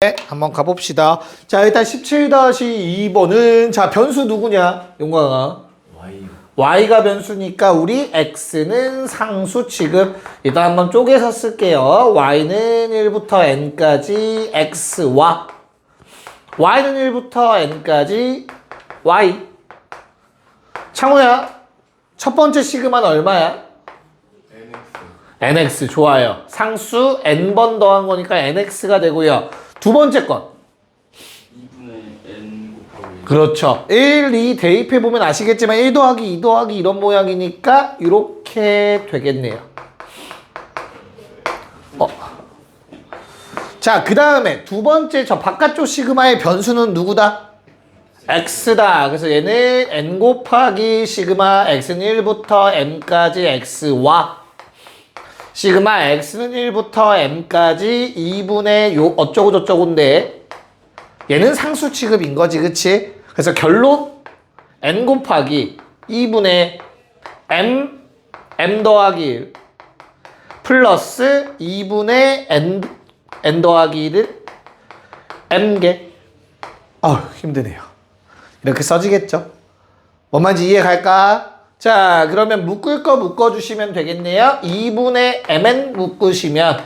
네, 한번 가봅시다. 자, 일단 17-2번은 자, 변수 누구냐? 용광아. y가 변수니까 우리 x는 상수 취급. 일단 한번 쪼개서 쓸게요. y는 1부터 n까지 x와 y는 1부터 n까지 y. 창호야, 첫 번째 시그마는 얼마야? nx. 좋아요. 상수 n번 더한 거니까 nx가 되고요. 두 번째 건 2분의 n 곱하기 그렇죠. 1, 2 대입해보면 아시겠지만 1 더하기 2 더하기 이런 모양이니까 이렇게 되겠네요. 자, 그 다음에 두 번째 저 바깥쪽 시그마의 변수는 누구다? x다. 그래서 얘는 n 곱하기 시그마 x는 1부터 m까지 x와 시그마 x는 1부터 m까지 2분의 요 어쩌고 저쩌고인데 얘는 상수 취급인 거지, 그치? 그래서 결론 n 곱하기 2분의 m 더하기 1 플러스 2분의 n 더하기 1을 m개. 힘드네요. 이렇게 써지겠죠? 뭔 말인지 이해 갈까? 자, 그러면 묶을 거 묶어주시면 되겠네요. 2분의 mn 묶으시면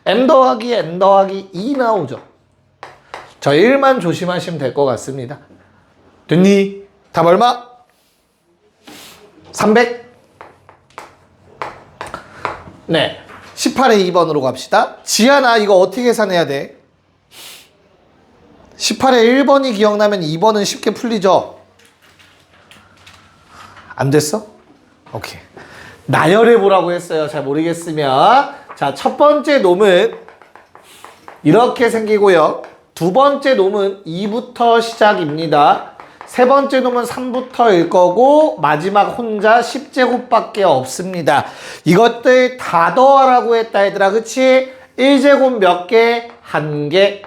m 더하기 n 더하기 2 나오죠. 저 1만 조심하시면 될 것 같습니다. 됐니? 답 얼마? 300? 네. 18의 2번으로 갑시다. 지안아, 이거 어떻게 계산해야 돼? 18의 1번이 기억나면 2번은 쉽게 풀리죠? 안 됐어? 오케이. 나열해보라고 했어요. 잘 모르겠으면. 자, 첫 번째 놈은 이렇게 생기고요. 두 번째 놈은 2부터 시작입니다. 세 번째 놈은 3부터일 거고 마지막 혼자 10제곱밖에 없습니다. 이것들 다 더하라고 했다 얘들아. 그치? 1제곱 몇 개? 1개.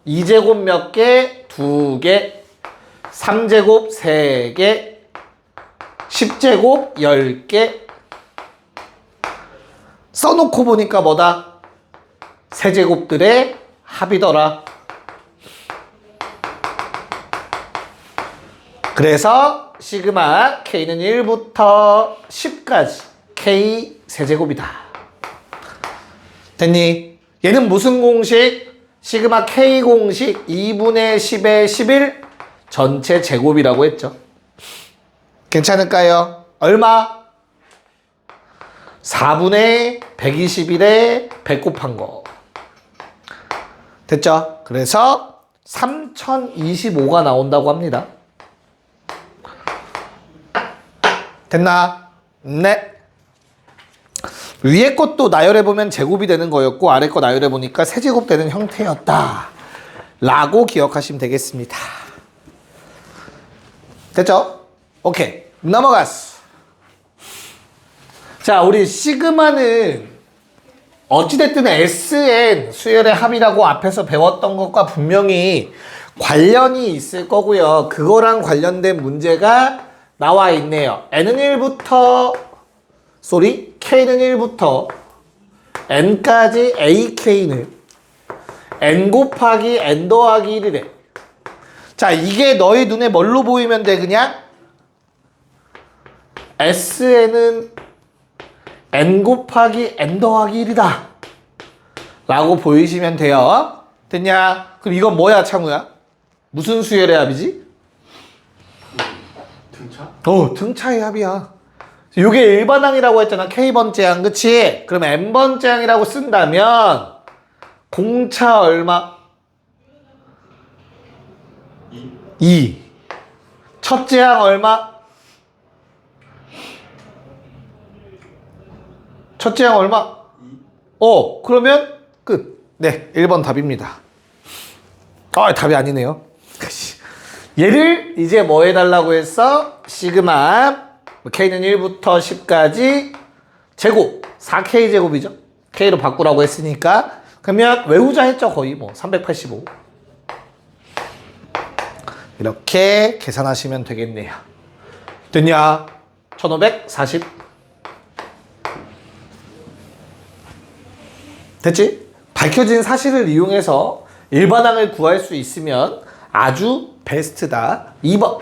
2제곱 몇 개? 2개. 3제곱 3개. 10제곱 10개. 써놓고 보니까 뭐다? 세제곱들의 합이더라. 그래서 시그마 K는 1부터 10까지 K 세제곱이다. 됐니? 얘는 무슨 공식? 시그마 K 공식 2분의 10의 11 전체 제곱이라고 했죠. 괜찮을까요? 얼마? 4분의 121에 100 곱한 거. 됐죠? 그래서 3025가 나온다고 합니다. 됐나? 네. 위에 것도 나열해보면 제곱이 되는 거였고 아래 거 나열해보니까 세제곱 되는 형태였다 라고 기억하시면 되겠습니다. 됐죠? 오케이. 넘어갔어. 자, 우리 시그마는 어찌됐든 SN 수열의 합이라고 앞에서 배웠던 것과 분명히 관련이 있을 거고요. 그거랑 관련된 문제가 나와 있네요. N은 1부터 K는 1부터 N까지 AK는 N 곱하기 N 더하기 1이래. 자, 이게 너희 눈에 뭘로 보이면 돼? 그냥 SN은 N 곱하기 N 더하기 1이다 라고 보이시면 돼요. 됐냐? 그럼 이건 뭐야, 창우야? 무슨 수열의 합이지? 등차? 등차의 합이야. 요게 일반항이라고 했잖아. K번째 항, 그치? 그럼 N번째 항이라고 쓴다면 공차 얼마? 2. 첫째 항 얼마? 첫째 항 얼마? 2. 그러면 끝. 네, 1번 답입니다. 답이 아니네요. 얘를 이제 뭐 해달라고 했어? 시그마 K는 1부터 10까지 제곱 4K 제곱이죠. K로 바꾸라고 했으니까 그러면 외우자 했죠. 거의 뭐 385 이렇게 계산하시면 되겠네요. 됐냐? 1540 됐지? 밝혀진 사실을 이용해서 일반항을 구할 수 있으면 아주 베스트다. 2번.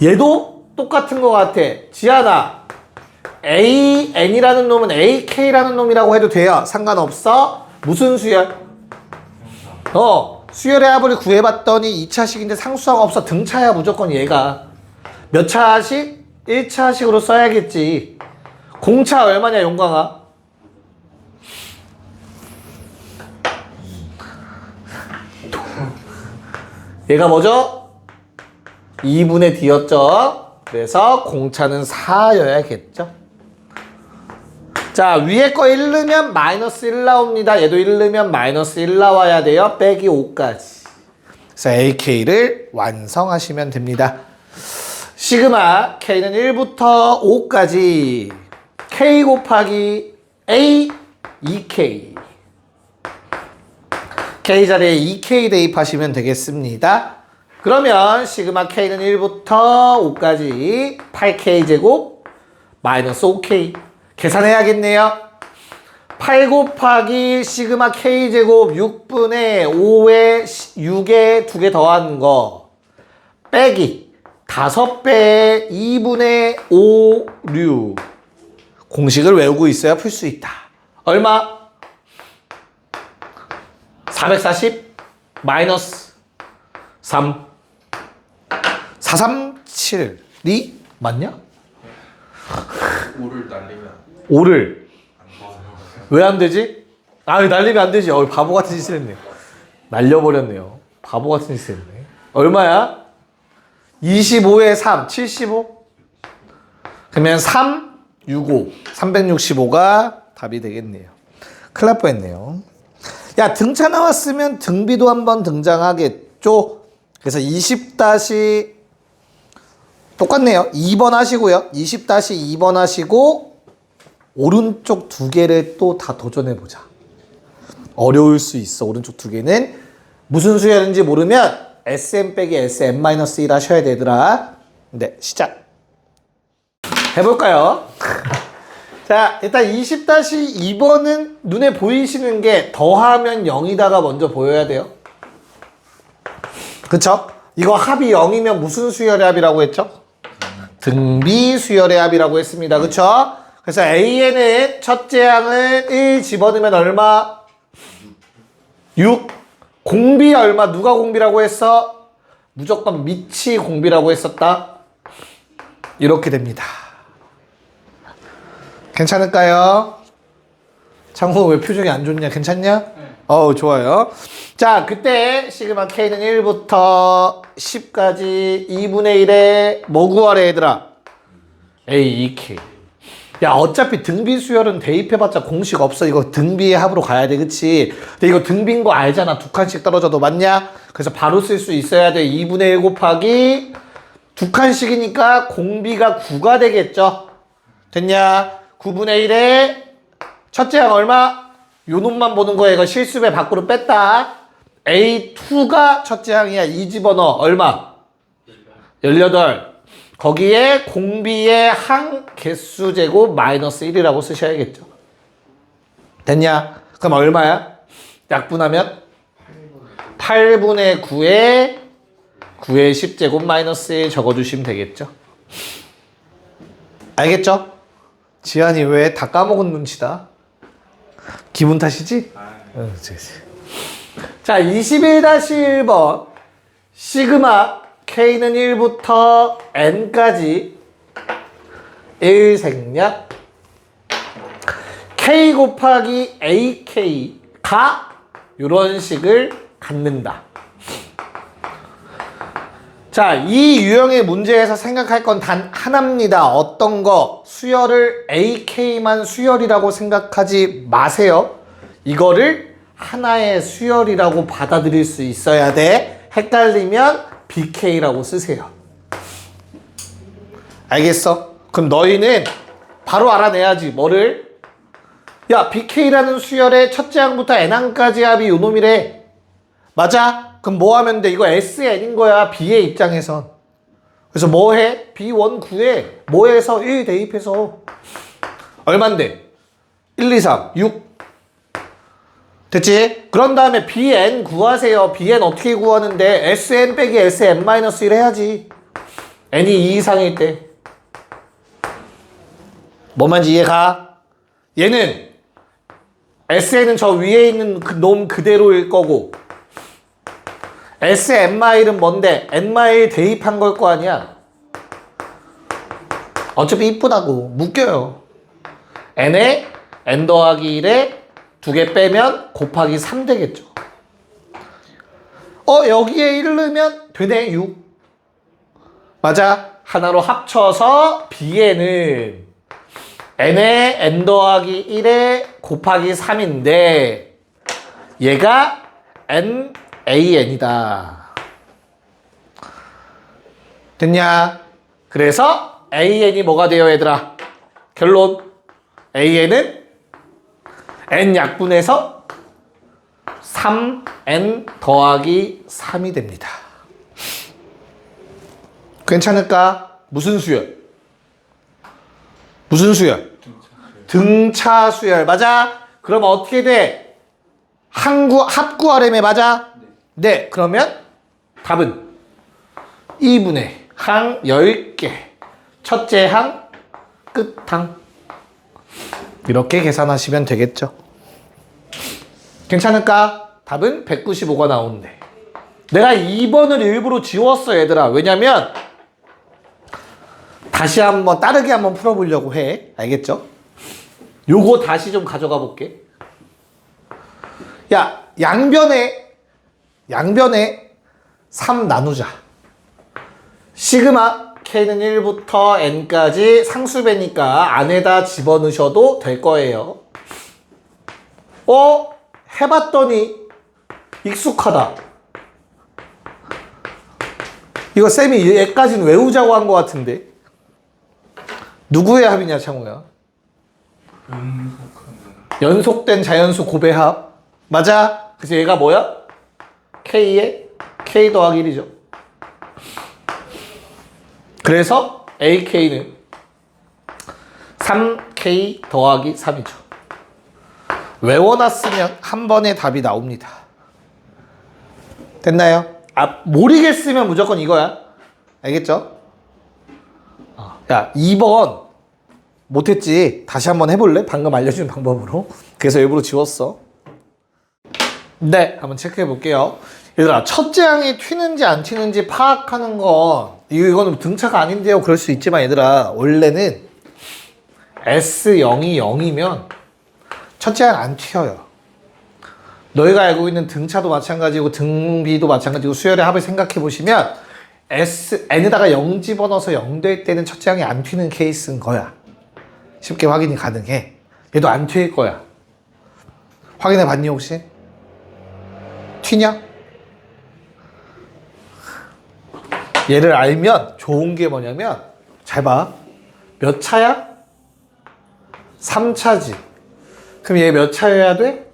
얘도 똑같은 것 같아. 지안아, AN이라는 놈은 AK라는 놈이라고 해도 돼요. 상관없어. 무슨 수열? 수열의 합을 구해봤더니 2차식인데 상수항 없어. 등차야 무조건 얘가. 몇 차식? 1차식으로 써야겠지. 공차 얼마냐 용광아? 얘가 뭐죠? 2분의 D였죠? 그래서 공차는 4여야겠죠? 자, 위에 거 1 넣으면 마이너스 1 나옵니다. 얘도 1 넣으면 마이너스 1 나와야 돼요. 빼기 5까지. 그래서 AK를 완성하시면 됩니다. 시그마 K는 1부터 5까지 K 곱하기 A 2K K 자리에 2K 대입하시면 되겠습니다. 그러면 시그마 K는 1부터 5까지 8K 제곱 마이너스 5K 계산해야겠네요. 8 곱하기 시그마 K 제곱 6분의 5에 6에 2개 더한 거 빼기 5배에 2분의 5 류 공식을 외우고 있어야 풀 수 있다. 얼마? 440 마이너스 3 437이 맞냐? 5를 날리면 5를 왜 안 되지? 아, 날리면 안 되지. 바보 같은 짓을 했네요. 날려버렸네요. 바보 같은 짓을 했네. 얼마야? 25에 3, 75? 그러면 3, 65. 365가 답이 되겠네요. 큰일 날 뻔했네요. 야, 등차 나왔으면 등비도 한번 등장하겠죠? 그래서 20 똑같네요. 2번 하시고요. 20-2번 하시고 오른쪽 2개를 또 다 도전해보자. 어려울 수 있어. 오른쪽 2개는 무슨 수였는지 모르면 SM 빼기 SM-1 하셔야 되더라. 네, 시작. 해볼까요? 자, 일단 20-2번은 눈에 보이시는 게 더하면 0이다가 먼저 보여야 돼요. 그쵸? 이거 합이 0이면 무슨 수열의 합이라고 했죠? 등비 수열의 합이라고 했습니다. 그쵸? 그래서 A에는 첫째 항은 1 집어넣으면 얼마? 6. 공비 얼마? 누가 공비라고 했어? 무조건 밑이 공비라고 했었다. 이렇게 됩니다. 괜찮을까요? 창호 왜 표정이 안 좋냐? 괜찮냐? 네. 좋아요. 자, 그때 시그마 K는 1부터 10까지 2분의 1에 뭐 구하래 얘들아? A, 2K. 야, 어차피 등비 수열은 대입해봤자 공식 없어. 이거 등비의 합으로 가야 돼. 그치? 근데 이거 등비인 거 알잖아. 2칸씩 떨어져도 맞냐? 그래서 바로 쓸 수 있어야 돼. 2분의 1 곱하기 2칸씩이니까 공비가 9가 되겠죠? 됐냐? 9분의 1에 첫째 항 얼마? 요 놈만 보는 거야. 이거 실수배 밖으로 뺐다. A2가 첫째 항이야. 2 집어넣어. 얼마? 18. 거기에 공비의 항 개수 제곱 마이너스 1이라고 쓰셔야겠죠. 됐냐? 그럼 얼마야? 약분하면 8분의 9에 9의 10제곱 마이너스 1 적어주시면 되겠죠. 알겠죠? 지한이 왜 다 까먹은 눈치다? 기분 탓이지? 자, 21-1번 시그마 K는 1부터 N까지 1생략 K 곱하기 AK가 이런 식을 갖는다. 자, 이 유형의 문제에서 생각할 건 단 하나입니다. 어떤 거? 수열을 AK만 수열이라고 생각하지 마세요. 이거를 하나의 수열이라고 받아들일 수 있어야 돼. 헷갈리면 BK라고 쓰세요. 알겠어? 그럼 너희는 바로 알아내야지. 뭐를? 야, BK라는 수열의 첫째 항부터 N항까지 합이 요 놈이래. 맞아? 그럼 뭐 하면 돼? 이거 SN인 거야. B의 입장에선. 그래서 뭐 해? B1 구해. 뭐 해서? 1 대입해서. 얼만데? 1, 2, 3, 6. 됐지? 그런 다음에 bn 구하세요. bn 어떻게 구하는데 sn 빼기 sn-1 해야지. n이 2 이상일 때. 뭔 말인지 이해가? 얘는 sn은 저 위에 있는 그 놈 그대로일 거고 sn-은 뭔데? n-마 대입한 걸 거 아니야. 어차피 이쁘다고 묶여요. n에 n 더하기 1에 2개 빼면 곱하기 3 되겠죠. 여기에 1 넣으면 되네. 6. 맞아. 하나로 합쳐서 bn은 n에 n 더하기 1에 곱하기 3인데 얘가 nan이다. 됐냐? 그래서 an이 뭐가 돼요, 얘들아? 결론. an은 n 약분해서 3n 더하기 3이 됩니다. 괜찮을까? 무슨 수열? 무슨 수열? 등차 수열. 맞아? 그럼 어떻게 돼? 합구하려면 맞아? 네. 그러면 답은 2분의 항 10개. 첫째 항, 끝항. 이렇게 계산하시면 되겠죠. 괜찮을까? 답은 195가 나오는데. 내가 2번을 일부러 지웠어, 얘들아. 왜냐면 다시 한번 따르게 한번 풀어보려고 해. 알겠죠? 요거 다시 좀 가져가 볼게. 야, 양변에 3 나누자. 시그마 K는 1부터 N까지 상수배니까 안에다 집어넣으셔도 될 거예요. 해봤더니 익숙하다. 이거 쌤이 얘까지는 외우자고 한 것 같은데. 누구의 합이냐, 창호야? 연속된 자연수 고배합. 맞아. 그래서 얘가 뭐야? K에 K 더하기 1이죠. 그래서 AK는 3K 더하기 3이죠. 외워놨으면 한 번에 답이 나옵니다. 됐나요? 모르겠으면 무조건 이거야. 알겠죠? 야, 2번 못했지? 다시 한번 해볼래? 방금 알려준 방법으로. 그래서 일부러 지웠어. 네, 한번 체크해 볼게요. 얘들아, 첫째 항이 튀는지 안 튀는지 파악하는 건 이거는 등차가 아닌데요. 그럴 수 있지만 얘들아, 원래는 S0이 0이면 첫째 항 안 튀어요. 너희가 알고 있는 등차도 마찬가지고 등비도 마찬가지고 수열의 합을 생각해 보시면 N에다가 0 집어넣어서 0 될 때는 첫째 항이 안 튀는 케이스인 거야. 쉽게 확인이 가능해. 얘도 안 튀일 거야. 확인해 봤니 혹시? 튀냐? 얘를 알면 좋은 게 뭐냐면 잘 봐. 몇 차야? 3차지. 그럼 얘 몇 차여야 돼?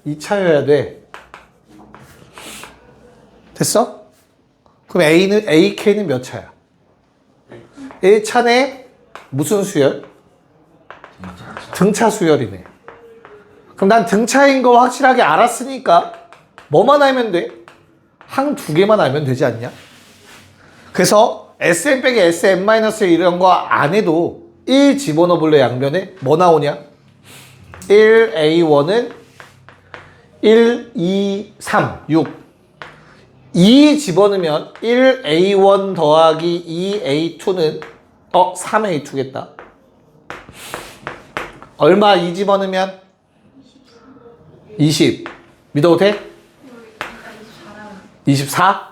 2차여야 돼. 됐어? 그럼 AK는 몇 차야? 1차네? 무슨 수열? 등차 수열이네. 그럼 난 등차인 거 확실하게 알았으니까 뭐만 알면 돼? 항 2개만 알면 되지 않냐? 그래서 Sn 빼기 Sn-1 이런 거 안 해도 1 집어넣어 볼래, 양변에? 뭐 나오냐? 1A1은 1, 2, 3, 6. 2 집어넣으면 1A1 더하기 2A2는 3A2겠다. 얼마 2 집어넣으면? 20. 믿어도 돼? 24?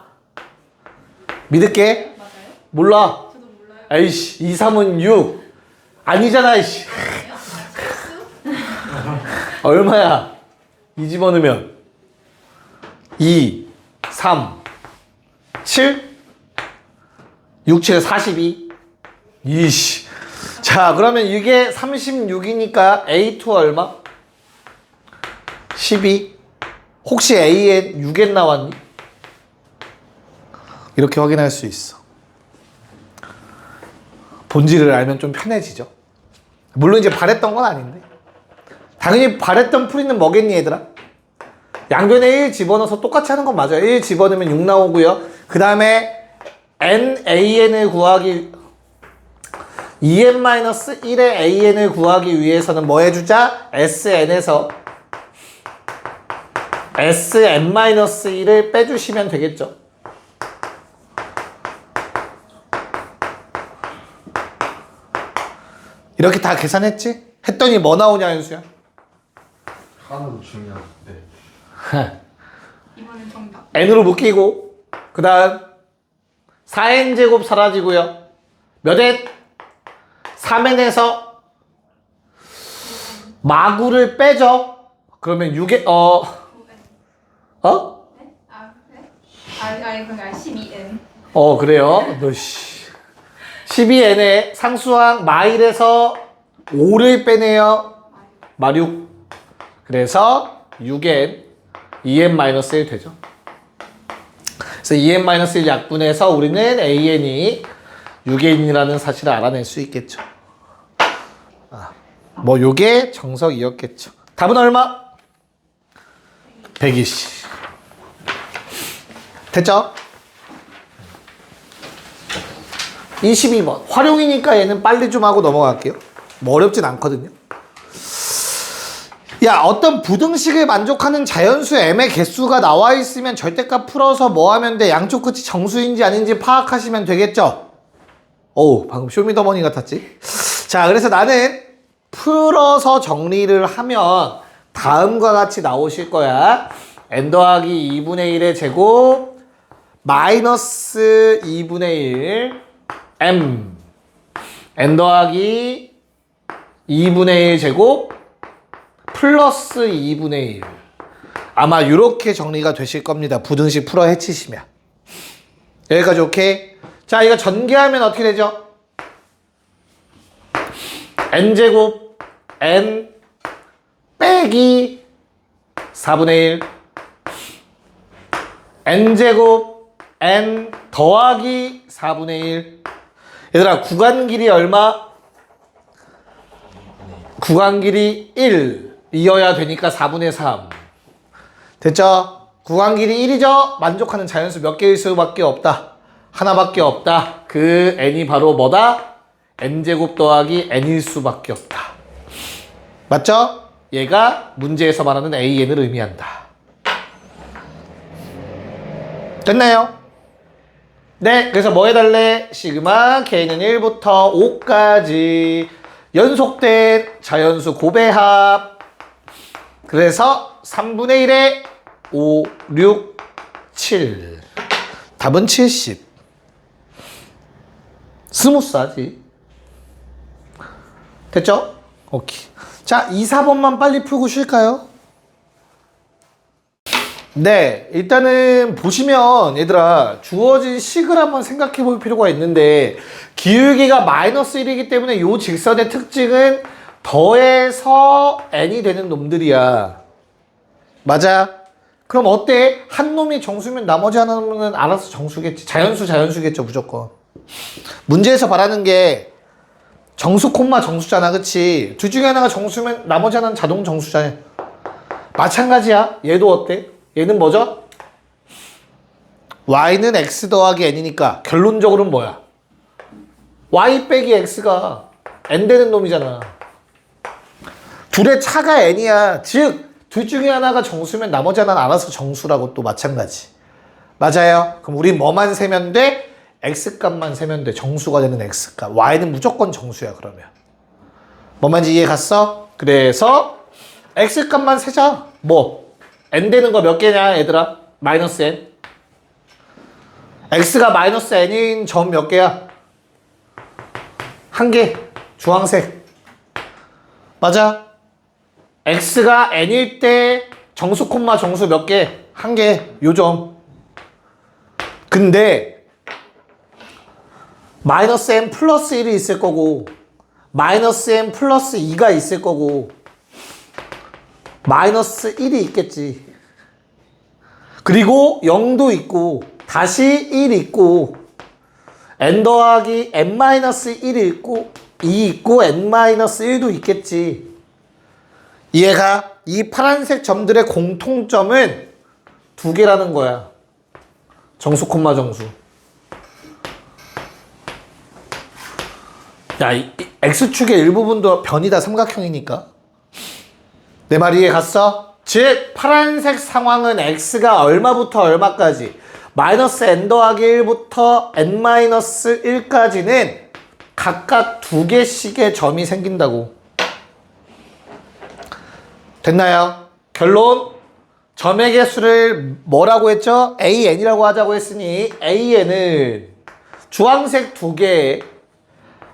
믿을게? 맞아요? 몰라. 저도 몰라요. 아이씨, 2, 3은 6. 아니잖아, 이씨. 얼마야? 2 집어넣으면? 2, 3, 7? 6, 7, 42. 이씨. 자, 그러면 이게 36이니까 A2 얼마? 12. 혹시 A에 6엔 나왔니? 이렇게 확인할 수 있어. 본질을 알면 좀 편해지죠. 물론 이제 바랬던 건 아닌데. 당연히 바랬던 풀이는 뭐겠니, 얘들아? 양변에 1 집어넣어서 똑같이 하는 건 맞아요. 1 집어넣으면 6 나오고요. 그 다음에 NAN을 구하기 2n-1의 AN을 구하기 위해서는 뭐 해주자? SN에서 SN-1을 빼주시면 되겠죠. 이렇게 다 계산했지? 했더니 뭐 나오냐, 현수야? 하나도 중요한. 네. 이번엔 정답. n으로 묶이고 그 다음 4n제곱 사라지고요. 몇 n? 3n에서 마구를 빼죠. 그러면 6n 어? 네? 아, 네? 아니, 그러니까 12N. 그래요? 너 씨. 12n에 상수항 마일에서 5를 빼내요. 마륙. 그래서 6n 2n-1 되죠. 그래서 2n-1 약분해서 우리는 an이 6n이라는 사실을 알아낼 수 있겠죠. 뭐 요게 정석이었겠죠. 답은 얼마? 120. 됐죠? 22번. 활용이니까 얘는 빨리 좀 하고 넘어갈게요. 뭐 어렵진 않거든요. 야, 어떤 부등식을 만족하는 자연수 m의 개수가 나와 있으면 절대값 풀어서 뭐 하면 돼? 양쪽 끝이 정수인지 아닌지 파악하시면 되겠죠? 어우, 방금 쇼미더머니 같았지? 자, 그래서 나는 풀어서 정리를 하면 다음과 같이 나오실 거야. n 더하기 2분의 1의 제곱 마이너스 2분의 1 m n 더하기 2분의 1 제곱 플러스 2분의 1. 아마 이렇게 정리가 되실 겁니다. 부등식 풀어 해치시면. 여기까지 오케이? 자, 이거 전개하면 어떻게 되죠? n제곱 n 빼기 4분의 1 n제곱 n 더하기 4분의 1. 얘들아, 구간 길이 얼마? 구간 길이 1 이어야 되니까 4분의 3. 됐죠? 구간 길이 1이죠? 만족하는 자연수 몇 개일 수밖에 없다. 하나밖에 없다. 그 n이 바로 뭐다? n제곱 더하기 n일 수밖에 없다. 맞죠? 얘가 문제에서 말하는 an을 의미한다. 됐나요? 네, 그래서 뭐 해달래? 시그마 k는 1부터 5까지 연속된 자연수 고배합. 그래서 3분의 1에 5, 6, 7. 답은 70. 스무스하지. 됐죠? 오케이. 자, 2, 4번만 빨리 풀고 쉴까요? 네, 일단은 보시면 얘들아 주어진 식을 한번 생각해 볼 필요가 있는데 기울기가 마이너스 1이기 때문에 이 직선의 특징은 더해서 n이 되는 놈들이야. 맞아? 그럼 어때? 한 놈이 정수면 나머지 하나는 알아서 정수겠지. 자연수겠죠 무조건. 문제에서 바라는 게 정수 콤마 정수잖아, 그치? 둘 중에 하나가 정수면 나머지 하나는 자동 정수잖아. 마찬가지야. 얘도 어때? 얘는 뭐죠? y는 x 더하기 n이니까 결론적으로는 뭐야? y 빼기 x가 n 되는 놈이잖아. 둘의 차가 n이야. 즉 둘 중에 하나가 정수면 나머지 하나는 알아서 정수라고 또 마찬가지. 맞아요. 그럼 우리 뭐만 세면 돼? x값만 세면 돼. 정수가 되는 x값. y는 무조건 정수야 그러면. 뭐만지 이해 갔어? 그래서 x값만 세자. 뭐? n 되는 거 몇 개냐 얘들아? 마이너스 n. x가 마이너스 n인 점 몇 개야? 한 개. 주황색. 맞아? x가 n일 때 정수 콤마 정수 몇 개? 한 개. 요 점. 근데 마이너스 n 플러스 1이 있을 거고 마이너스 n 플러스 2가 있을 거고 마이너스 1이 있겠지. 그리고 0도 있고 다시 1 있고 n 더하기 n-1이 있고 2 있고 n-1도 있겠지. 이해가? 이 파란색 점들의 공통점은 두 개라는 거야. 정수 콤마 정수. 야, 이 x축의 일부분도 변이다 삼각형이니까. 내 말 이해 갔어? 즉 파란색 상황은 x가 얼마부터 얼마까지 마이너스 n 더하기 1부터 n 마이너스 1까지는 각각 두 개씩의 점이 생긴다고. 됐나요? 결론. 점의 개수를 뭐라고 했죠? an이라고 하자고 했으니 an은 주황색 두 개,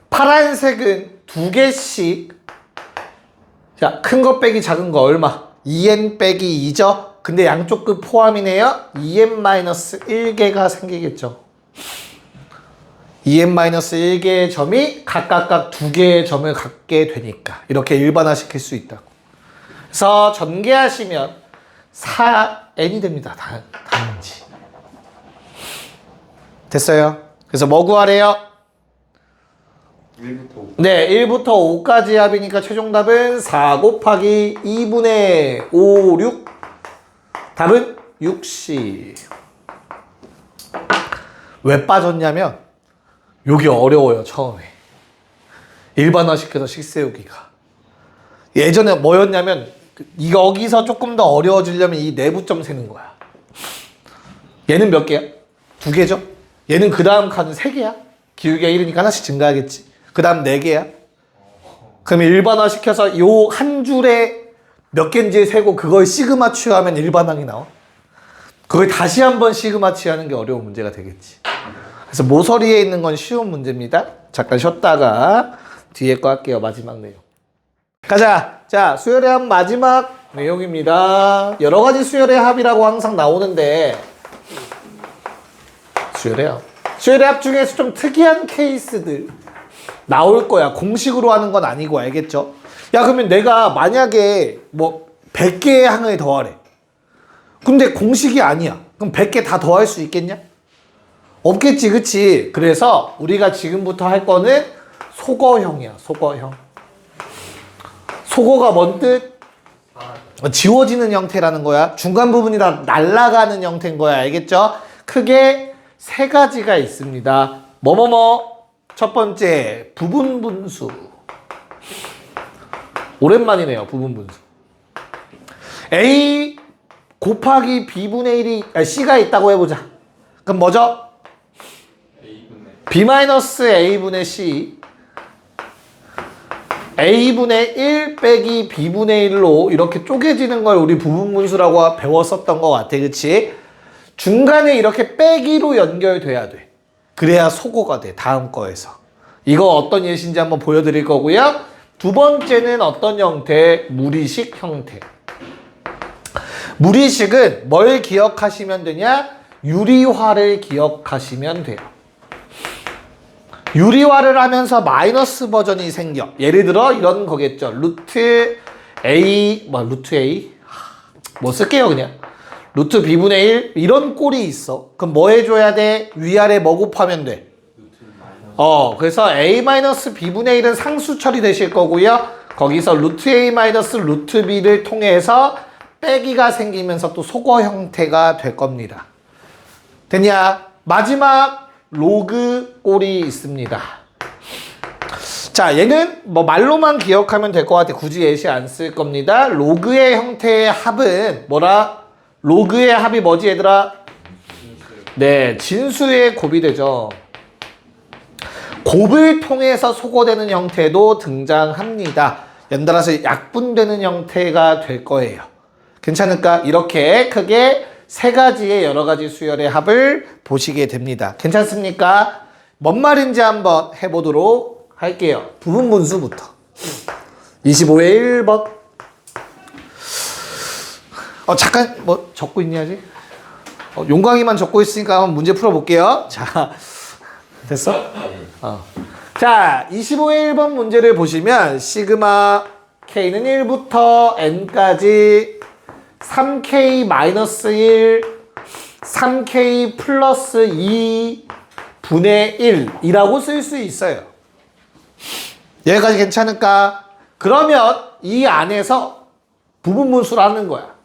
파란색은 두 개씩. 자, 큰 거 빼기 작은 거 얼마? 2n 빼기 2죠? 근데 양쪽 끝 포함이네요. 2n-1개가 생기겠죠. 2n-1개의 점이 각각 두 개의 점을 갖게 되니까 이렇게 일반화시킬 수 있다고. 그래서 전개하시면 4n이 됩니다. 단지. 됐어요? 그래서 뭐 구하래요? 1부터 5. 네, 1부터 5까지 합이니까 최종 답은 4 곱하기 2분의 5, 6. 답은 60. 왜 빠졌냐면 여기 어려워요, 처음에. 일반화시켜서 식 세우기가. 예전에 뭐였냐면 여기서 조금 더 어려워지려면 이 내부점 세는 거야. 얘는 몇 개야? 2개죠? 얘는 그 다음 칸은 3개야? 기울기가 1이니까 하나씩 증가하겠지. 그 다음 4개야? 그럼 일반화 시켜서 요 한 줄에 몇 개인지 세고 그걸 시그마 취하면 일반항이 나와. 그걸 다시 한번 시그마 취하는 게 어려운 문제가 되겠지. 그래서 모서리에 있는 건 쉬운 문제입니다. 잠깐 쉬었다가 뒤에 거 할게요. 마지막 내용. 가자. 자, 수열의 합 마지막 내용입니다. 여러 가지 수열의 합이라고 항상 나오는데 수열의 합 중에서 좀 특이한 케이스들 나올 거야. 공식으로 하는 건 아니고, 알겠죠? 야, 그러면 내가 만약에 뭐 100개의 항을 더하래. 근데 공식이 아니야. 그럼 100개 다 더할 수 있겠냐? 없겠지, 그치? 그래서 우리가 지금부터 할 거는 소거형이야, 소거형. 소거가 뭔 뜻? 지워지는 형태라는 거야. 중간 부분이 다 날아가는 형태인 거야, 알겠죠? 크게 3가지가 있습니다. 첫 번째, 부분분수. 오랜만이네요, 부분분수. A 곱하기 B분의 1이, C가 있다고 해보자. 그럼 뭐죠? B-A분의 C. A분의 1 빼기 B분의 1로 이렇게 쪼개지는 걸 우리 부분분수라고 배웠었던 것 같아, 그치? 중간에 이렇게 빼기로 연결돼야 돼. 그래야 소거가 돼, 다음 거에서. 이거 어떤 예시인지 한번 보여드릴 거고요. 두 번째는 어떤 형태? 무리식 형태. 무리식은 뭘 기억하시면 되냐? 유리화를 기억하시면 돼요. 유리화를 하면서 마이너스 버전이 생겨. 예를 들어 이런 거겠죠. 루트 A 뭐 쓸게요 그냥. 루트 B분의 1 이런 꼴이 있어. 그럼 뭐 해줘야 돼? 위아래 뭐 곱하면 돼? 그래서 A-B분의 1은 상수 처리되실 거고요. 거기서 루트 A-루트 B를 통해서 빼기가 생기면서 또 소거 형태가 될 겁니다. 됐냐? 마지막 로그 꼴이 있습니다. 자, 얘는 뭐 말로만 기억하면 될 것 같아. 굳이 예시 안 쓸 겁니다. 로그의 형태의 합은 뭐라? 로그의 합이 뭐지, 얘들아? 네, 진수의 곱이 되죠. 곱을 통해서 소거되는 형태도 등장합니다. 연달아서 약분되는 형태가 될 거예요. 괜찮을까? 이렇게 크게 3가지의 여러 가지 수열의 합을 보시게 됩니다. 괜찮습니까? 뭔 말인지 한번 해보도록 할게요. 부분분수부터. 25의 1번. 잠깐 뭐 적고 있니 아직? 용광이만 적고 있으니까 한번 문제 풀어볼게요. 자, 됐어? 자, 25의 1번 문제를 보시면 시그마 K는 1부터 N까지 3K-1, 3K 플러스 2 분의 1이라고 쓸 수 있어요. 여기까지 괜찮을까? 그러면 이 안에서 부분분수를 하는 거야.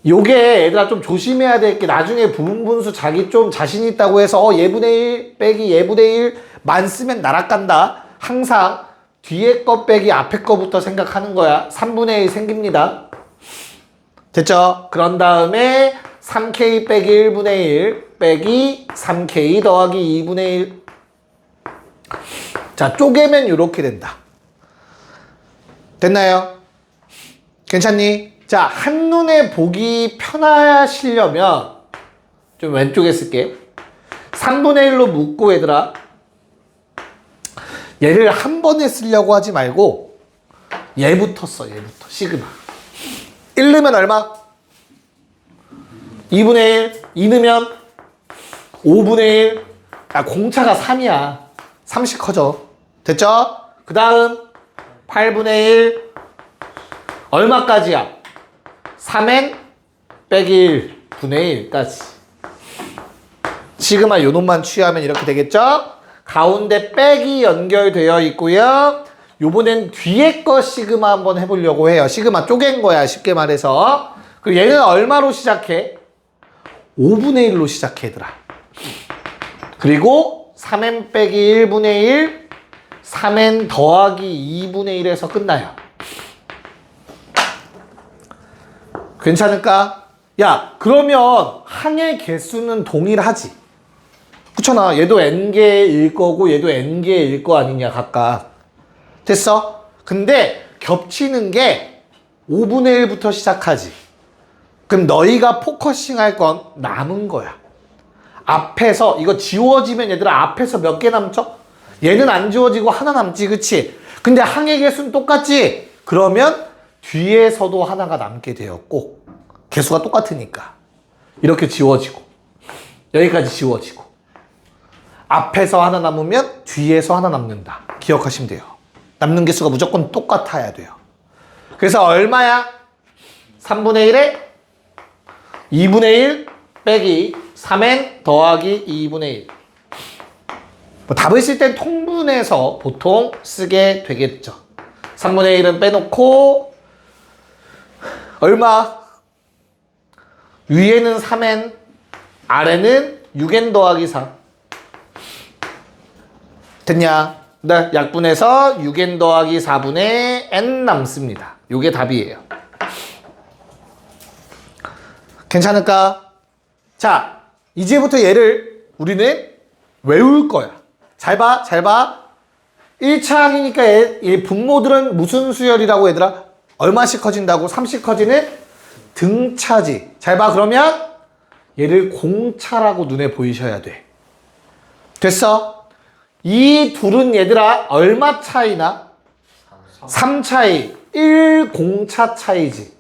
요게 얘들아 좀 조심해야 될 게 나중에 부분분수 자기 좀 자신 있다고 해서 얘분의 1 빼기 얘분의 1만 쓰면 날아간다. 항상 뒤에 거 빼기 앞에 거부터 생각하는 거야. 3분의 1 생깁니다. 됐죠? 그런 다음에 3k 빼기 1분의 1 빼기 3k 더하기 2분의 1. 자, 쪼개면 이렇게 된다. 됐나요? 괜찮니? 자, 한눈에 보기 편하시려면 좀 왼쪽에 쓸게. 3분의 1로 묶고 얘들아, 얘를 한 번에 쓰려고 하지 말고 얘부터 써. 얘부터 시그마 1 넣으면 얼마? 2분의 1 2 넣으면 5분의 1. 아, 공차가 3이야 3씩 커져. 됐죠? 그 다음 8분의 1 얼마까지야? 3n 빼기 1분의 1까지. 시그마 요 놈만 취하면 이렇게 되겠죠? 가운데 빼기 연결되어 있고요. 요번엔 뒤에 거 시그마 한번 해보려고 해요. 시그마 쪼갠 거야, 쉽게 말해서. 그리고 얘는 얼마로 시작해? 5분의 1로 시작해, 얘들아. 그리고 3n 빼기 1분의 1, 3n 더하기 2분의 1에서 끝나요. 괜찮을까? 야, 그러면 항의 개수는 동일하지. 그렇잖아. 얘도 n개일 거고 얘도 n개일 거 아니냐, 각각. 됐어? 근데 겹치는 게 5분의 1부터 시작하지. 그럼 너희가 포커싱 할 건 남은 거야. 앞에서 이거 지워지면 얘들아 앞에서 몇 개 남죠? 얘는 안 지워지고 하나 남지, 그치? 근데 항의 개수는 똑같지? 그러면 뒤에서도 하나가 남게 되었고 개수가 똑같으니까 이렇게 지워지고 여기까지 지워지고 앞에서 하나 남으면 뒤에서 하나 남는다. 기억하시면 돼요. 남는 개수가 무조건 똑같아야 돼요. 그래서 얼마야? 3분의 1에 2분의 1 빼기 3n 더하기 2분의 1. 뭐 답을 쓸 땐 통분해서 보통 쓰게 되겠죠. 3분의 1은 빼놓고 얼마? 위에는 3n, 아래는 6n 더하기 4. 됐냐? 네, 약분해서 6n 더하기 4분의 n 남습니다. 요게 답이에요. 괜찮을까? 자, 이제부터 얘를 우리는 외울 거야. 잘 봐, 잘 봐. 1차 항이니까 얘 분모들은 무슨 수열이라고 얘들아? 얼마씩 커진다고? 3씩 커지는 등차지. 잘 봐. 그러면 얘를 공차라고 눈에 보이셔야 돼. 됐어? 이 둘은 얘들아 얼마 차이나? 3 차이. 1 공차 차이지.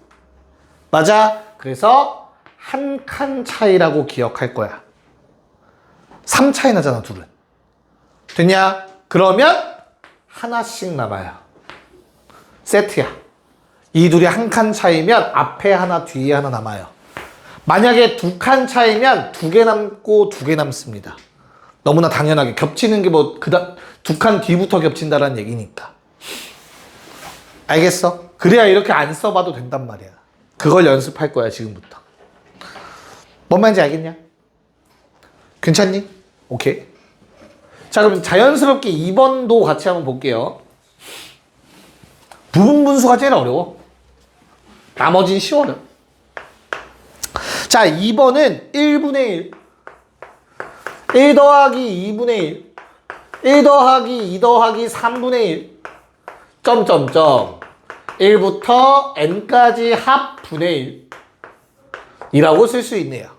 맞아? 그래서 한 칸 차이라고 기억할 거야. 3 차이 나잖아, 둘은. 됐냐? 그러면 하나씩 남아요. 세트야. 이 둘이 한 칸 차이면 앞에 하나, 뒤에 하나 남아요. 만약에 2칸 차이면 2개 남고 2개 남습니다. 너무나 당연하게 겹치는 게 뭐 그다음 2칸 뒤부터 겹친다라는 얘기니까. 알겠어? 그래야 이렇게 안 써봐도 된단 말이야. 그걸 연습할 거야, 지금부터. 뭔 말인지 알겠냐? 괜찮니? 오케이. 자, 그럼 자연스럽게 2번도 같이 한번 볼게요. 부분 분수가 제일 어려워. 나머진 쉬워요. 자, 2번은 1분의 1. 1 더하기 2분의 1. 1 더하기 2 더하기 3분의 1. 점점점. 1부터 n까지 합분의 1. 이라고 쓸 수 있네요.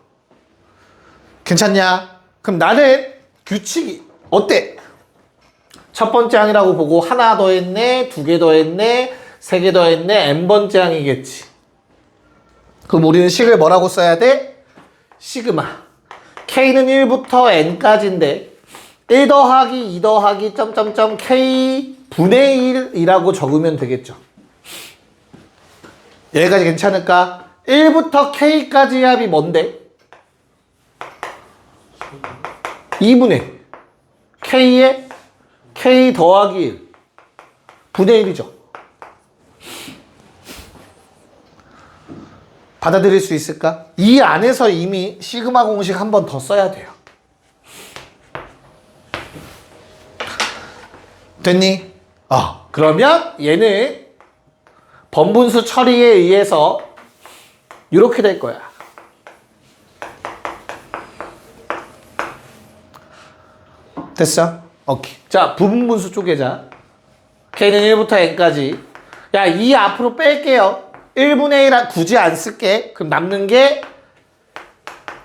괜찮냐? 그럼 나는 규칙이 어때? 첫 번째 항이라고 보고 하나 더 했네, 2개 더 했네, 3개 더 했네, n번째 항이겠지. 그럼 우리는 식을 뭐라고 써야 돼? 시그마. k는 1부터 n까지인데 1 더하기 2 더하기 점점점 k 분의 1이라고 적으면 되겠죠. 여기까지 괜찮을까? 1부터 k까지 합이 뭔데? 2분의 k에 k 더하기 1 분의 1이죠. 받아들일 수 있을까? 이 안에서 이미 시그마 공식 한 번 더 써야 돼요. 됐니? 그러면 얘는 번분수 처리에 의해서 이렇게 될 거야. 됐어? 오케이. 자, 부분분수 쪼개자. K는 1부터 N까지. 야, 2 앞으로 뺄게요. 1분의 1 굳이 안 쓸게. 그럼 남는 게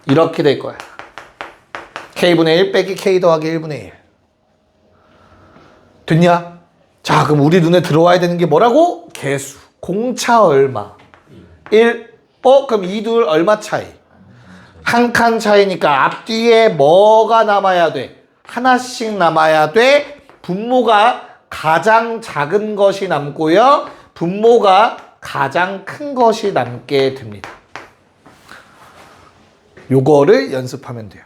이렇게 될 거야. K분의 1 빼기 K 더하기 1분의 1. 됐냐? 자, 그럼 우리 눈에 들어와야 되는 게 뭐라고? 개수. 공차 얼마? 1. 그럼 이 둘 얼마 차이? 한 칸 차이니까 앞뒤에 뭐가 남아야 돼? 하나씩 남아야 돼. 분모가 가장 작은 것이 남고요. 분모가 가장 큰 것이 남게 됩니다. 요거를 연습하면 돼요.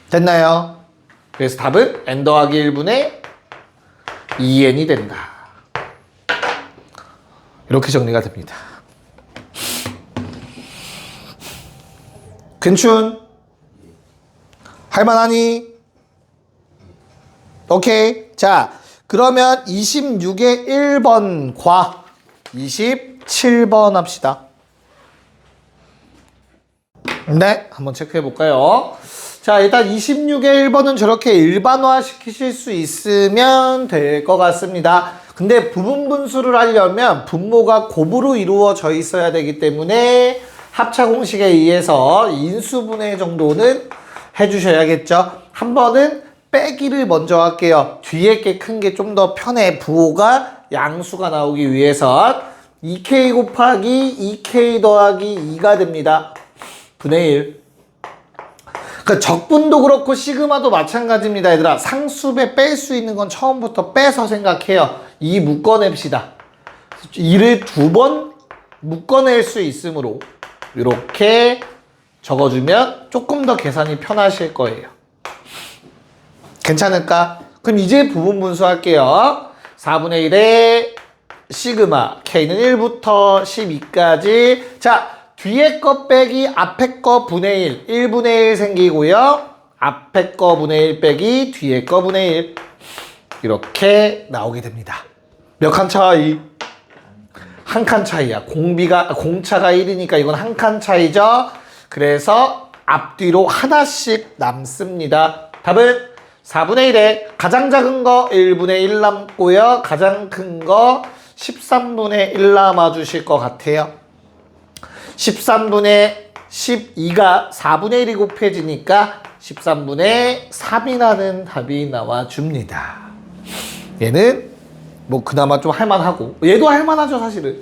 됐나요? 그래서 답은 n 더하기 1분의 2n이 된다. 이렇게 정리가 됩니다. 괜춘? 할만하니? 오케이. 자, 그러면 26의 1번과 27번 합시다. 네, 한번 체크해 볼까요? 자, 일단 26의 1번은 저렇게 일반화 시키실 수 있으면 될 것 같습니다. 근데 부분분수를 하려면 분모가 곱으로 이루어져 있어야 되기 때문에 합차 공식에 의해서 인수분해 정도는 해주셔야겠죠. 한 번은 빼기를 먼저 할게요. 뒤에 게 큰 게 좀 더 편해. 부호가 양수가 나오기 위해서 2k 곱하기 2k 더하기 2가 됩니다. 분의 1. 그러니까 적분도 그렇고 시그마도 마찬가지입니다. 얘들아, 상수배 뺄 수 있는 건 처음부터 빼서 생각해요. 2 묶어냅시다. 2를 2번 묶어낼 수 있으므로 이렇게 적어주면 조금 더 계산이 편하실 거예요. 괜찮을까? 그럼 이제 부분분수 할게요. 4분의 1에 시그마 K는 1부터 12까지. 자, 뒤에 거 빼기 앞에 거 분의 1. 1분의 1 생기고요. 앞에 거 분의 1 빼기 뒤에 거 분의 1. 이렇게 나오게 됩니다. 몇 칸 차이? 한 칸 차이야. 공차가 1이니까 이건 한 칸 차이죠. 그래서 앞뒤로 하나씩 남습니다. 답은 4분의 1에 가장 작은 거 1분의 1 남고요. 가장 큰 거 13분의 1 남아주실 것 같아요. 13분의 12가 4분의 1이 곱해지니까 13분의 3이라는 답이 나와줍니다. 얘는 뭐 그나마 좀 할만하고, 얘도 할만하죠 사실은.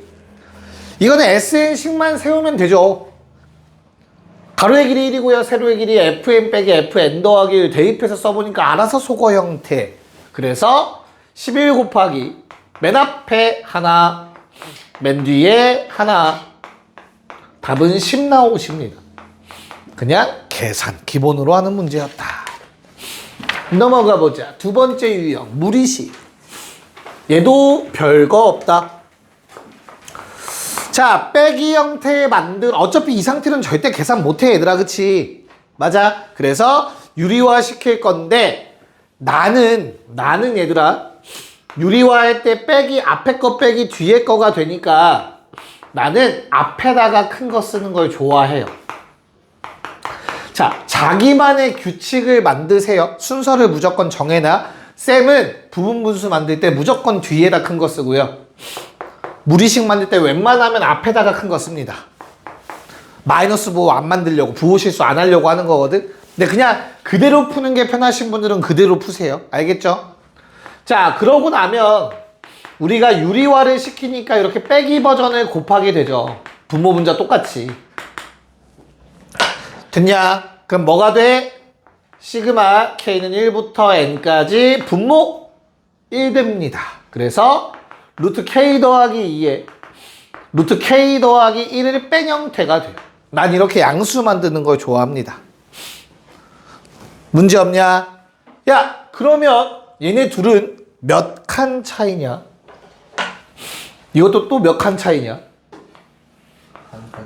이거는 SN식만 세우면 되죠. 가로의 길이 1이고요. 세로의 길이 fn 빼기 fn 더하기 1 대입해서 써보니까 알아서 속어 형태. 그래서 11 곱하기 맨 앞에 하나, 맨 뒤에 하나. 답은 10 나오십니다. 그냥 계산 기본으로 하는 문제였다. 넘어가 보자. 두 번째 유형 무리식. 얘도 별거 없다. 자, 빼기 형태 어차피 이 상태는 절대 계산 못해 얘들아, 그치? 맞아. 그래서 유리화 시킬 건데 나는 얘들아, 유리화할 때 빼기 앞에 거 빼기 뒤에 거가 되니까 나는 앞에다가 큰 거 쓰는 걸 좋아해요. 자, 자기만의 규칙을 만드세요. 순서를 무조건 정해놔. 쌤은 부분분수 만들 때 무조건 뒤에다 큰 거 쓰고요. 무리식 만들 때 웬만하면 앞에다가 큰 거 씁니다. 마이너스 부호 안 만들려고, 부호 실수 안 하려고 하는 거거든. 근데 그냥 그대로 푸는 게 편하신 분들은 그대로 푸세요. 알겠죠? 자, 그러고 나면 우리가 유리화를 시키니까 이렇게 빼기 버전을 곱하게 되죠. 분모 분자 똑같이. 됐냐? 그럼 뭐가 돼? 시그마 K는 1부터 N까지 분모 1 됩니다. 그래서 루트 K 더하기 2에 루트 K 더하기 1을 뺀 형태가 돼요. 난 이렇게 양수 만드는 걸 좋아합니다. 문제 없냐? 야, 그러면 얘네 둘은 몇 칸 차이냐? 이것도 또 몇 칸 차이냐?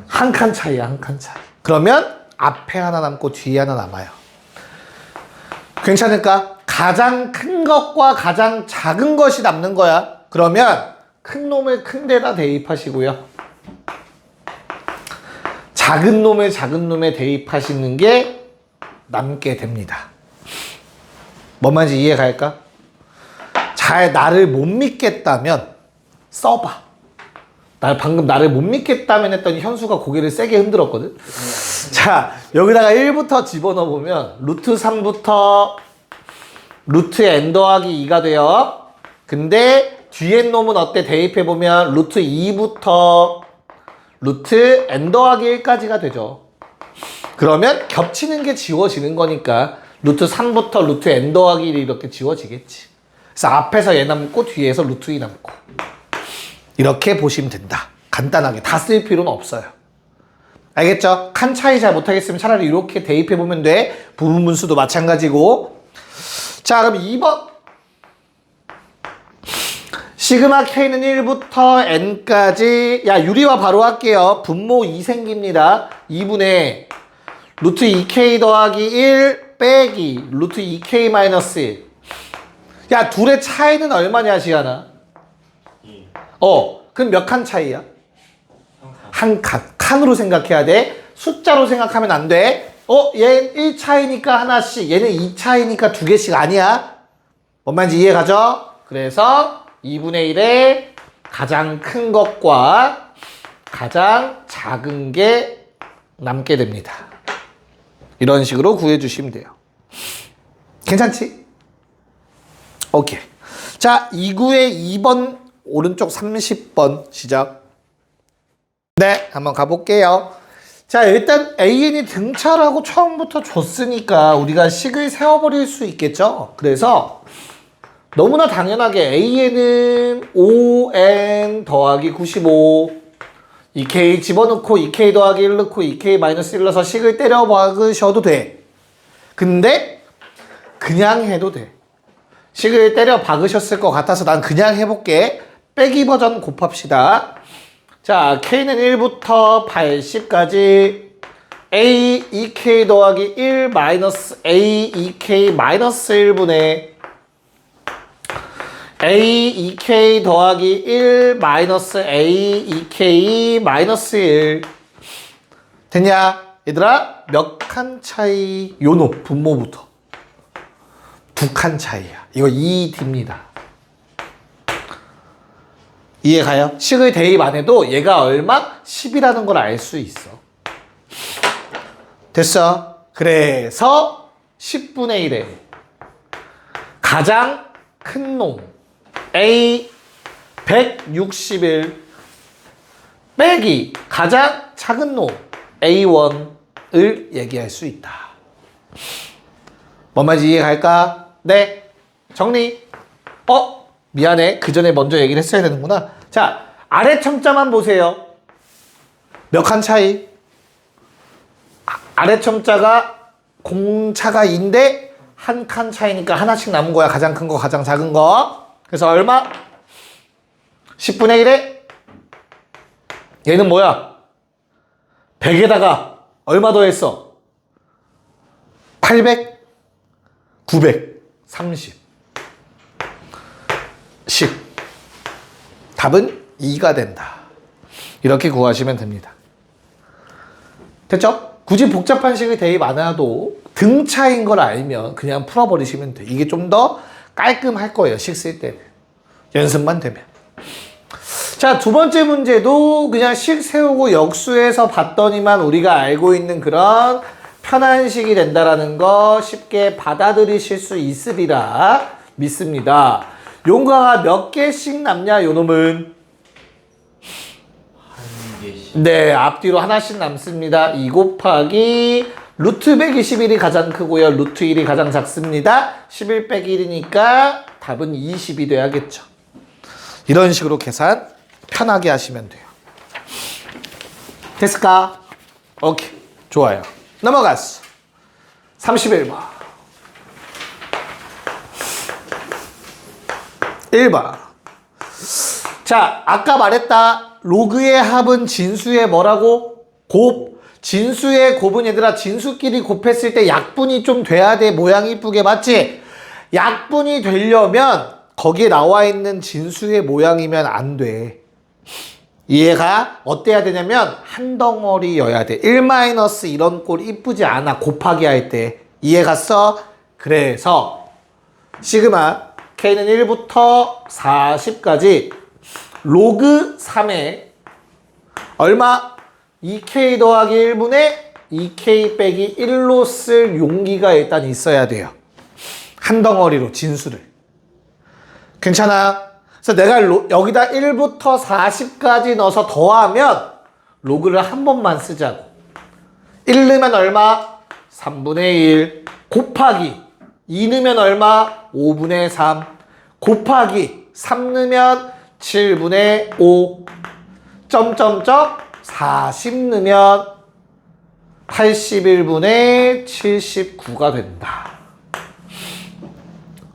한 칸 차이야, 한 칸 차이. 그러면 앞에 하나 남고 뒤에 하나 남아요. 괜찮을까? 가장 큰 것과 가장 작은 것이 남는 거야. 그러면 큰 놈을 큰 데다 대입하시고요. 작은 놈을 작은 놈에 대입하시는 게 남게 됩니다. 뭔 말인지 이해갈까? 잘 나를 못 믿겠다면 써봐. 방금 나를 못 믿겠다면 했더니 현수가 고개를 세게 흔들었거든. 자, 여기다가 1부터 집어넣어보면 루트 3부터 루트 n 더하기 2가 돼요. 근데 뒤에 놈은 어때? 대입해보면 루트 2부터 루트 n 더하기 1까지가 되죠. 그러면 겹치는 게 지워지는 거니까 루트 3부터 루트 n 더하기 1이 이렇게 지워지겠지. 그래서 앞에서 얘 남고 뒤에서 루트 2 남고 이렇게 보시면 된다. 간단하게 다 쓸 필요는 없어요. 알겠죠? 칸 차이 잘 못하겠으면 차라리 이렇게 대입해보면 돼. 부분분수도 마찬가지고. 자, 그럼 2번 시그마 K는 1부터 N까지. 야, 유리화 바로 할게요. 분모 2 생깁니다. 2분의 루트 2K 더하기 1 빼기 루트 2K 마이너스 1. 야, 둘의 차이는 얼마냐, 시간아? 그럼 몇 칸 차이야? 한 칸. 칸으로 생각해야 돼. 숫자로 생각하면 안 돼. 얘는 1 차이니까 하나씩, 얘는 2 차이니까 2개씩 아니야? 뭔 말인지 이해가죠? 그래서 2분의 1의 가장 큰 것과 가장 작은 게 남게 됩니다. 이런 식으로 구해주시면 돼요. 괜찮지? 오케이. 자, 2구의 2번 오른쪽 30번 시작. 네, 한번 가볼게요. 자, 일단 AN이 등차라고 처음부터 줬으니까 우리가 식을 세워버릴 수 있겠죠? 그래서 너무나 당연하게 AN은 5N 더하기 95 2K 집어넣고 2K 더하기 1 넣고 2K 마이너스 1 넣어서 식을 때려 박으셔도 돼. 근데 그냥 해도 돼. 식을 때려 박으셨을 것 같아서 난 그냥 해볼게. 빼기 버전 곱합시다. 자, K는 1부터 80까지 A 2K 더하기 1 마이너스 A 2K 마이너스 1분의 A 2K 더하기 1 마이너스 A 2K 마이너스 1 됐냐? 얘들아, 몇 칸 차이? 요노 분모부터 2칸 차이야. 이거 2D입니다. 이해가요? 식의 대입 안 해도 얘가 얼마? 10이라는 걸 알 수 있어. 됐어? 그래서 10분의 1에 가장 큰 놈 A 161 빼기 가장 작은 놈 A1을 얘기할 수 있다. 뭔 말인지 이해갈까? 네. 정리. 미안해. 그 전에 먼저 얘기를 했어야 되는구나. 자, 아래 첨자만 보세요. 몇 칸 차이? 아래 첨자가 공차가 2인데 한 칸 차이니까 하나씩 남은 거야. 가장 큰 거, 가장 작은 거. 그래서 얼마? 10분의 1에 얘는 뭐야? 100에다가 얼마 더했어? 800? 900? 30 10 답은 2가 된다. 이렇게 구하시면 됩니다. 됐죠? 굳이 복잡한 식을 대입 안 해도 등차인 걸 알면 그냥 풀어버리시면 돼. 이게 좀 더 깔끔할 거예요. 식 쓸 때는. 연습만 되면. 자, 두 번째 문제도 그냥 식 세우고 역수해서 봤더니만 우리가 알고 있는 그런 편한 식이 된다라는 거 쉽게 받아들이실 수 있으리라 믿습니다. 용가가 몇 개씩 남냐, 요 놈은? 한 개씩. 네, 앞뒤로 하나씩 남습니다. 2 곱하기 루트 121이 가장 크고요. 루트 1이 가장 작습니다. 11 빼기 1이니까 답은 20이 돼야겠죠. 이런 식으로 계산 편하게 하시면 돼요. 됐을까? 오케이. 좋아요. 넘어갔어. 31번. 1번. 자, 아까 말했다. 로그의 합은 진수의 뭐라고? 곱. 진수의 곱은 얘들아 진수끼리 곱했을 때 약분이 좀 돼야 돼. 모양이 이쁘게 맞지? 약분이 되려면 거기에 나와 있는 진수의 모양이면 안 돼. 얘가 어때야 되냐면 한 덩어리여야 돼. 1 마이너스 이런 꼴 이쁘지 않아. 곱하기 할 때. 이해 갔어? 그래서 시그마 K는 1부터 40까지 로그 3에 얼마? 2K 더하기 1분의 2K 빼기 1로 쓸 용기가 일단 있어야 돼요. 한 덩어리로 진수를. 괜찮아? 그래서 내가 여기다 1부터 40까지 넣어서 더하면 로그를 한 번만 쓰자고. 1 넣으면 얼마? 3분의 1 곱하기 2 넣으면 얼마? 5분의 3 곱하기 3 넣으면 7분의 5 점점점 40 넣으면 81분의 79가 된다.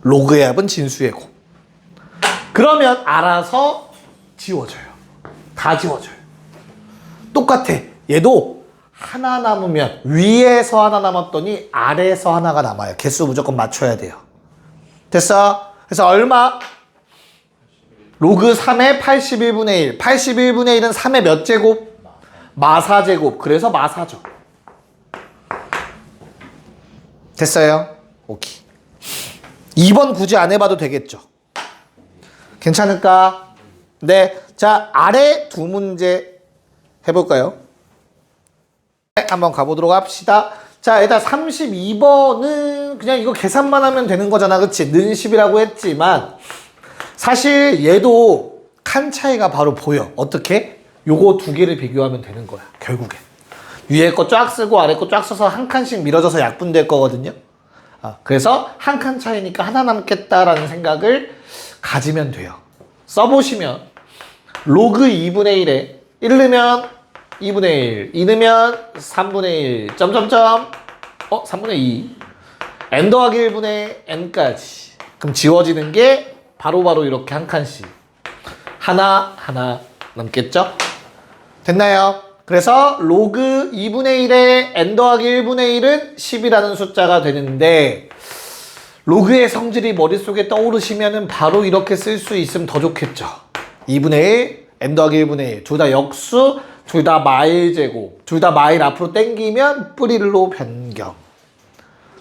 로그의 합은 진수의 곱. 그러면 알아서 지워져요. 다 지워져요. 똑같아. 얘도 하나 남으면 위에서 하나 남았더니 아래에서 하나가 남아요. 개수 무조건 맞춰야 돼요. 됐어? 그래서 얼마? 로그 3의 81분의 1. 81분의 1은 3의 몇 제곱? 마사제곱. 그래서 마사죠. 됐어요? 오케이. 2번 굳이 안 해봐도 되겠죠? 괜찮을까? 네. 자, 아래 두 문제 해볼까요? 네, 한번 가보도록 합시다. 자, 일단 32번은 그냥 이거 계산만 하면 되는 거잖아. 그치? 는 10이라고 했지만 사실 얘도 칸 차이가 바로 보여. 어떻게? 요거 두 개를 비교하면 되는 거야. 결국엔. 위에 거 쫙 쓰고 아래 거 쫙 써서 한 칸씩 밀어져서 약분될 거거든요. 그래서 한 칸 차이니까 하나 남겠다라는 생각을 가지면 돼요. 써보시면 로그 2분의 1에 1 넣으면 2분의 1, 2 넣으면 3분의 1, 점점점 3분의 2 n 더하기 1분의 n까지. 그럼 지워지는 게 바로바로 이렇게 한 칸씩 하나 남겠죠? 됐나요? 그래서 로그 2분의 1에 n 더하기 1분의 1은 10이라는 숫자가 되는데 로그의 성질이 머릿속에 떠오르시면은 바로 이렇게 쓸 수 있으면 더 좋겠죠. 2분의 1, n 더하기 1분의 1. 둘 다 역수, 둘 다 마일 제곱. 둘 다 마일 앞으로 당기면 뿌리로 변경.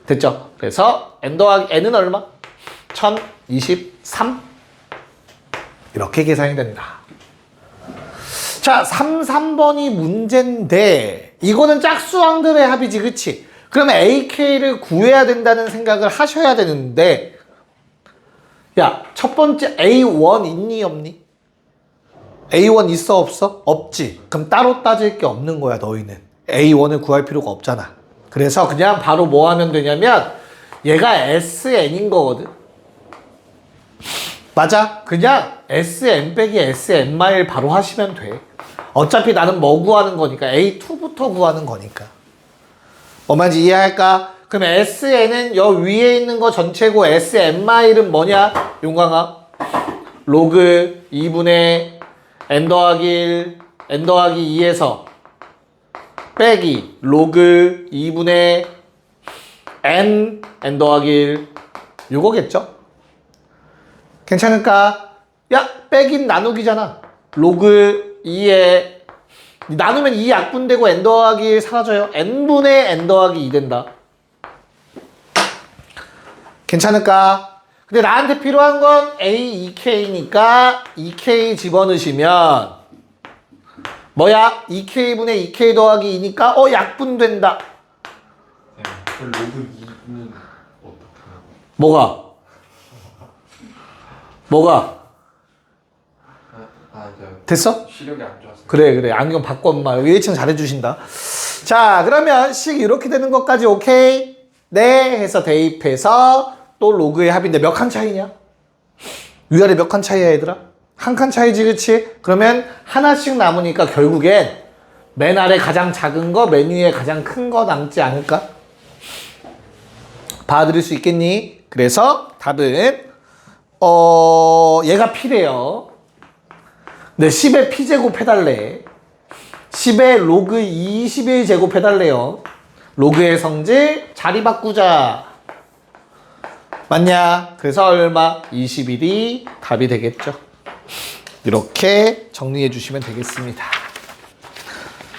됐죠? 그래서 n 더하기 n은 얼마? 1023. 이렇게 계산이 된다. 자, 3번이 문제인데 이거는 짝수항들의 합이지, 그치? 그러면 AK를 구해야 된다는 생각을 하셔야 되는데 야, 첫 번째 A1 있니 없니? A1 있어 없어? 없지. 그럼 따로 따질 게 없는 거야, 너희는. A1을 구할 필요가 없잖아. 그래서 그냥 바로 뭐 하면 되냐면 얘가 SN인 거거든. 맞아? 그냥 SN 빼기 SN 마일 바로 하시면 돼. 어차피 나는 뭐 구하는 거니까 A2부터 구하는 거니까. 뭔 말인지 이해할까? 그럼 SN은 여 위에 있는 거 전체고 SN 마일은 뭐냐? 용광아 로그 2분의 n 더하기 1 n 더하기 2에서 빼기 로그 2분의 n 더하기 1 요거겠죠? 괜찮을까? 야, 빼긴 나누기잖아. 로그 2에 나누면 2 약분되고 n 더하기 1 사라져요. n분의 n 더하기 2 된다. 괜찮을까? 근데 나한테 필요한 건 A, 2K니까 2K 집어넣으시면 뭐야? 2K분의 2K 더하기 2니까 약분된다. 네. 그 로그 2는 어떻게 하고? 뭐가? 됐어? 시력이 안 좋아서. 그래. 안경 바꿔, 엄마. 여기 1층 잘해주신다. 자, 그러면 식 이렇게 되는 것까지 오케이? 네. 해서 대입해서 또 로그의 합인데 몇 칸 차이냐? 위아래 몇 칸 차이야, 얘들아? 한 칸 차이지, 그치? 그러면 하나씩 남으니까 결국엔 맨 아래 가장 작은 거, 맨 위에 가장 큰 거 남지 않을까? 봐드릴 수 있겠니? 그래서 답은 얘가 P래요. 네, 10의 p제곱 해달래. 10의 로그 21제곱 해달래요. 로그의 성질 자리 바꾸자. 맞냐? 그래서 얼마? 21이 답이 되겠죠. 이렇게 정리해 주시면 되겠습니다.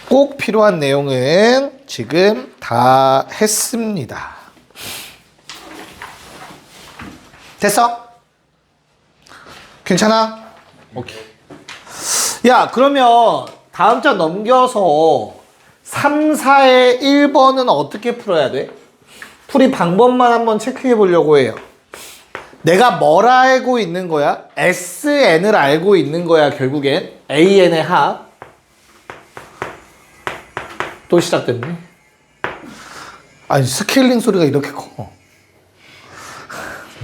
꼭 필요한 내용은 지금 다 했습니다. 됐어? 괜찮아? 오케이. 야, 그러면 다음 장 넘겨서 3, 4의 1번은 어떻게 풀어야 돼? 풀이 방법만 한번 체크해 보려고 해요. 내가 뭘 알고 있는 거야? SN을 알고 있는 거야, 결국엔. AN의 합. 또 시작됐네. 아니, 스케일링 소리가 이렇게 커.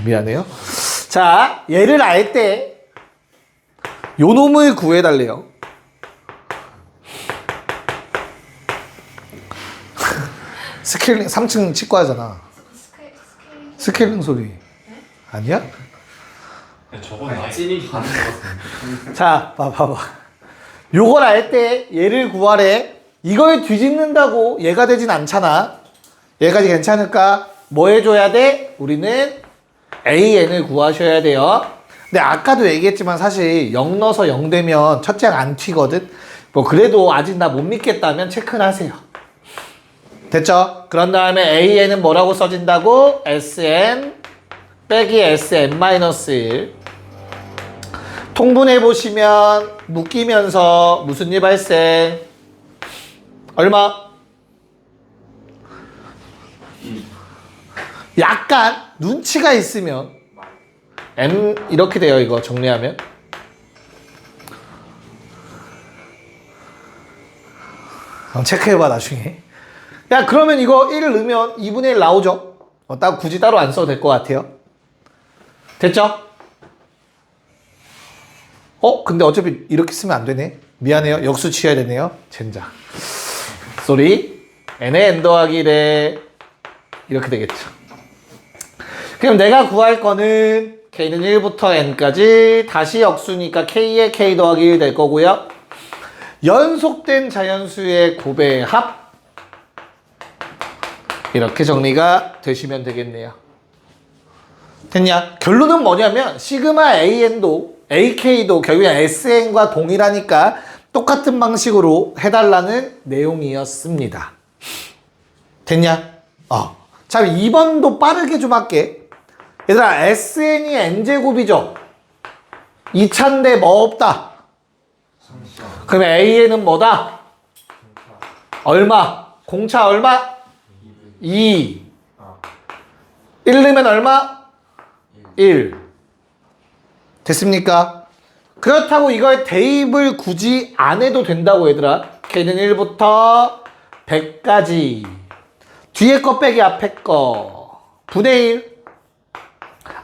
미안해요. 자, 얘를 알 때, 요 놈을 구해달래요. 스케일링, 3층 치과잖아. 스케일링 소리. 아니야? 저건 나찐이 가는 것 같은데. 자, 봐봐. 요걸 알 때 얘를 구하래. 이걸 뒤집는다고 얘가 되진 않잖아. 얘까지 괜찮을까? 뭐 해줘야 돼? 우리는 AN을 구하셔야 돼요. 근데 아까도 얘기했지만 사실 0 넣어서 0 되면 첫째가 안 튀거든. 뭐 그래도 아직 나 못 믿겠다면 체크는 하세요. 됐죠? 그런 다음에 AN은 뭐라고 써진다고? SN 빼기 SN-1 통분해 보시면 묶이면서 무슨 일 발생? 얼마? 약간 눈치가 있으면 M 이렇게 돼요. 이거 정리하면 체크해봐 나중에. 야, 그러면 이거 1을 넣으면 2분의 1 나오죠? 굳이 따로 안 써도 될 것 같아요. 됐죠? 근데 어차피 이렇게 쓰면 안 되네. 미안해요. 역수 취해야 되네요. 젠장. 쏘리. n의 n 더하기 1에 이렇게 되겠죠. 그럼 내가 구할 거는 k는 1부터 n까지 다시 역수니까 k에 k 더하기 1 될 거고요. 연속된 자연수의 곱의 합. 이렇게 정리가 되시면 되겠네요. 됐냐? 결론은 뭐냐면 시그마 AN도 AK도 결국엔 SN과 동일하니까 똑같은 방식으로 해달라는 내용이었습니다. 됐냐? 자, 2번도 빠르게 좀 할게. 얘들아, SN이 N제곱이죠? 2차인데 뭐 없다? 그러면 AN은 뭐다? 얼마? 공차 얼마? 2. 1 넣으면 얼마? 1. 됐습니까? 그렇다고 이걸 대입을 굳이 안 해도 된다고 얘들아. K는 1부터 100까지. 뒤에 거 빼기 앞에 거. 분의 1.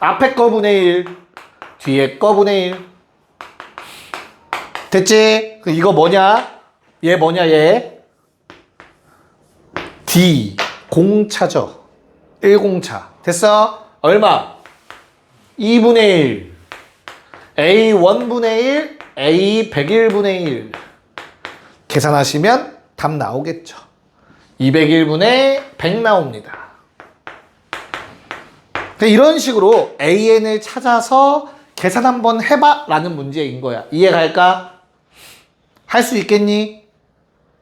앞에 거 분의 1. 뒤에 거 분의 1. 됐지? 이거 뭐냐? 얘 뭐냐 얘? D. 공차죠. 1공차. 됐어? 얼마? 2분의 1. A 1분의 1, A 101분의 1. 계산하시면 답 나오겠죠. 201분의 100 나옵니다. 이런 식으로 AN을 찾아서 계산 한번 해봐 라는 문제인 거야. 이해갈까? 할 수 있겠니?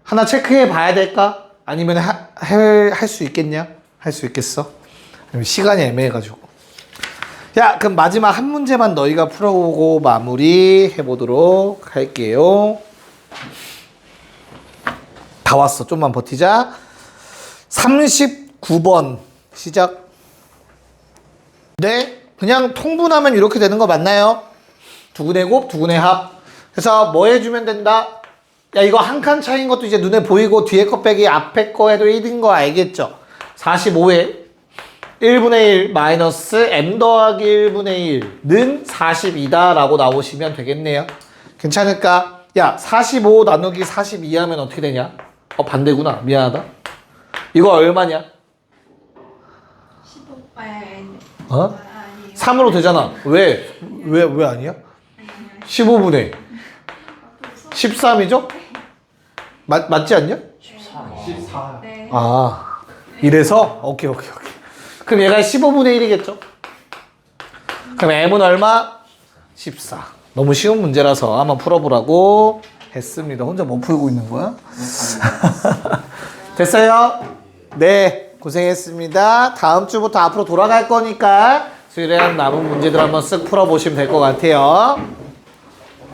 하나 체크해 봐야 될까? 아니면 할 수 있겠냐? 할 수 있겠어? 시간이 애매해가지고. 야, 그럼 마지막 한 문제만 너희가 풀어보고 마무리 해보도록 할게요. 다 왔어. 좀만 버티자. 39번 시작. 네, 그냥 통분하면 이렇게 되는 거 맞나요? 두근의 곱, 두근의 합. 그래서 뭐 해주면 된다? 야, 이거 한 칸 차이인 것도 이제 눈에 보이고 뒤에 거 빼기 앞에 거 해도 1인 거 알겠죠? 45에 1분의 1 마이너스 m 더하기 1분의 1는 42다 라고 나오시면 되겠네요. 괜찮을까? 야, 45 나누기 42 하면 어떻게 되냐? 반대구나. 미안하다. 이거 얼마냐? 15. 3으로 되잖아. 왜 아니야? 15분의 13이죠? 맞지 않냐? 14. 네. 아, 이래서? 오케이. 그럼 얘가 15분의 1이겠죠? 그럼 m은 얼마? 14. 너무 쉬운 문제라서 한번 풀어보라고 했습니다. 혼자 뭐 풀고 있는 거야? 됐어요? 네, 고생했습니다. 다음 주부터 앞으로 돌아갈 거니까 수요일에 남은 문제들 한번 쓱 풀어보시면 될 것 같아요.